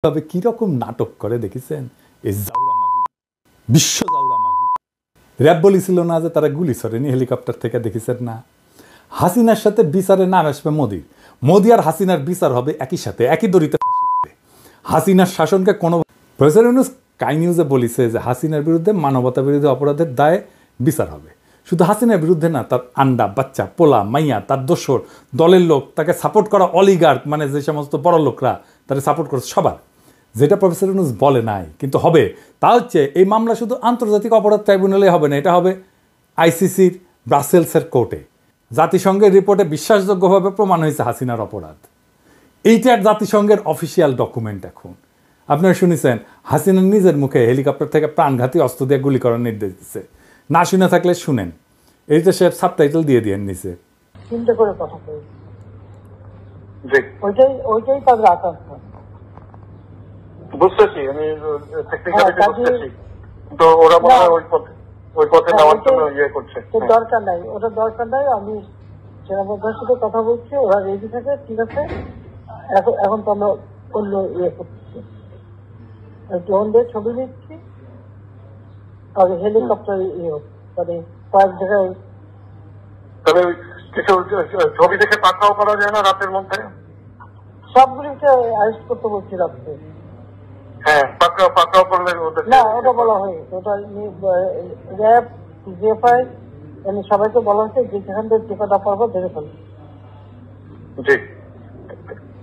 তবে কিরকম নাটক করে দেখেছেন এই জাউরামাগি, বিশ্ব জাউরামাগি। র‍্যাব বলেছিল না যে তারা গুলি ছড়েনি হেলিকপ্টার থেকে, দেখেছেন না? হাসিনার সাথে বিচারে নাম আসবে মোদির, মোদি আর হাসিনার বিচার হবে একই সাথে, একই দড়িতে ফাঁসি হবে। হাসিনার শাসনকে কোনো প্রফেসর ইউনূস স্কাই নিউজে বলেছে যে হাসিনার বিরুদ্ধে মানবতা বিরোধী অপরাধের দায়ে বিচার হবে। শুধু হাসিনার বিরুদ্ধে না, তার আন্ডা, বাচ্চা, পোলা, মাইয়া, তার দোসর, দলের লোক, তাকে সাপোর্ট করা অলিগার্ক, মানে যে সমস্ত বড় লোকরা তাকে সাপোর্ট করছে, সবার। যেটা প্রফেসর ইউনূস বলে নাই কিন্তু হবে, তা হচ্ছে এই মামলা শুধু আন্তর্জাতিক অপরাধ ট্রাইব্যুনালে হবে না, এটা হবে আইসিসির ব্রাসেলসের কোর্টে। জাতিসংঘের রিপোর্টে বিশ্বাসযোগ্যভাবে প্রমাণ হয়েছে হাসিনার অপরাধ। এইটার জাতিসংঘের অফিসিয়াল ডকুমেন্ট। এখন আপনারা শুনেছেন হাসিনার নিজের মুখে হেলিকপ্টার থেকে প্রাণঘাতী অস্ত্র দিয়ে গুলি করার নির্দেশ দিচ্ছে। না শুনে থাকলে শুনেন, এইটা সে সাবটাইটেল দিয়ে দিয়েন নিচে। চিন্তা করে কথা কই, ওইটাই তাদের আকাঙ্ক্ষা। বুঝতেছি, আমি টেকনিক্যালি বুঝতেছি, তো ওরা মনে হয় ওই পথে নেওয়ার জন্য ইয়ে করছে। দরকার নাই, ওটা দরকার নাই। আমি সেনাবাহিনীর সাথে কথা বলছি, ওরা রেডি থাকে, ঠিক আছে। এখন তো আমরা অন্য ইয়ে করতেছি, ড্রোন দিয়ে ছবি নিচ্ছি, আর হেলিকপ্টার ইয়ে মানে কয়েক জায়গায়। তবে কিছু ছবি দেখে পাকড়াও করা যায় না রাতের মধ্যে? সবগুলিকে অ্যারেস্ট করতে বলছি রাত্রে। হ্যাঁ, পাকড়াও করলে না, ওটা বলা হয়েছে, ওটা র্যাব, জিএফআই সবাইকে বলা হয়েছে যে যেখান থেকে যে কটা পারবো ধরে ফেলবে,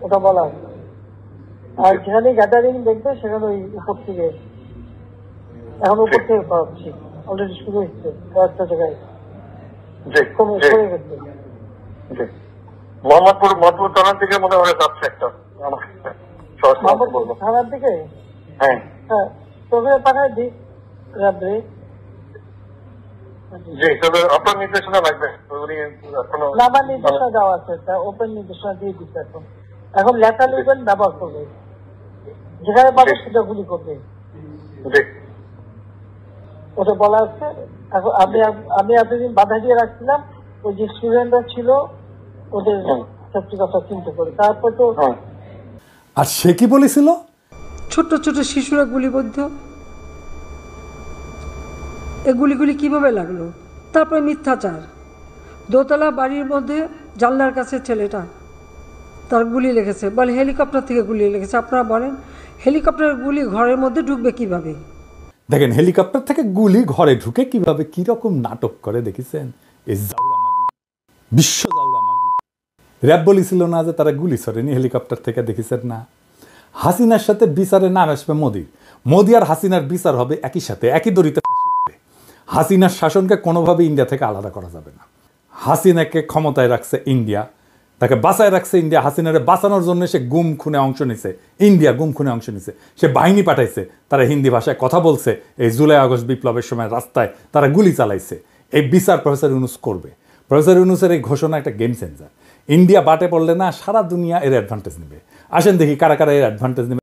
ওটা বলা হয়েছে। আর যেখানে গ্যাদারিং দেখবে সেখানে ওই উপর থেকে, এখন উপর থেকে করাচ্ছি, অলরেডি শুরু হচ্ছে কয়েকটা জায়গায়, কমে গেছে। মোহাম্মদপুর থানার দিকে মনে হয় যাচ্ছে একটা, থানার দিকে। হ্যাঁ হ্যাঁ, তোকে পাঠায় দিই রাত্রে। জি, তবে আপনার নির্দেশনা লাগবে। আমার নির্দেশনা দেওয়া আছে, ওপেন নির্দেশনা দিয়ে দিচ্ছে। এখন লেটার লিবেন ব্যবহার করবে, যেখানে পাবে সেটা গুলি করবে, ওটা বলা হচ্ছে। এখন আমি এতদিন বাধা দিয়ে রাখছিলাম, ওই যে স্টুডেন্টরা ছিল ওদের সত্যি কথা চিন্তা করে। তারপর তো আর সে কি বলেছিল, ছোট ছোট শিশুরা গুলিবদ্ধ, এ গুলিগুলি কিভাবে লাগলো? তারপরে মিথ্যাচার, দোতলা বাড়ির মধ্যে জানলার কাছে ছেলেটা তার গুলি লেগেছে, বলে হেলিকপ্টার থেকে গুলি লেগেছে। আপনারা বলেন হেলিকপ্টারের গুলি ঘরের মধ্যে ঢুকবে কিভাবে? দেখেন হেলিকপ্টার থেকে গুলি ঘরে ঢুকে কিভাবে, কিরকম নাটক করে দেখেছেন এই জাউরামাগি, বিশ্ব জাউরামাগি। র‍্যাব বলেছিল না যে তারা গুলি ছড়েনি হেলিকপ্টার থেকে, দেখেছেন না? হাসিনার সাথে বিচারে নাম আসবে মোদির, মোদি আর হাসিনার বিচার হবে একই সাথে, একই দড়িতে ফাঁসি হবে। হাসিনার শাসনকে কোনোভাবে ইন্ডিয়া থেকে আলাদা করা যাবে না। হাসিনাকে ক্ষমতায় রাখছে ইন্ডিয়া, তাকে বাঁচায় রাখছে ইন্ডিয়া। হাসিনারে বাঁচানোর জন্য সে গুম খুনে অংশ নিছে, ইন্ডিয়া গুম খুনে অংশ নিছে। সে বাহিনী পাঠাইছে, তারা হিন্দি ভাষায় কথা বলছে। এই জুলাই আগস্ট বিপ্লবের সময় রাস্তায় তারা গুলি চালাইছে। এই বিচার প্রফেসর ইউনূস করবে। প্রফেসর ইউনূসের এই ঘোষণা একটা গেম চেঞ্জার। ইন্ডিয়া বাটে পড়লে না, সারা দুনিয়া এর অ্যাডভান্টেজ নেবে। আসেন দেখি কারা কারা এর অ্যাডভান্টেজ নেবে।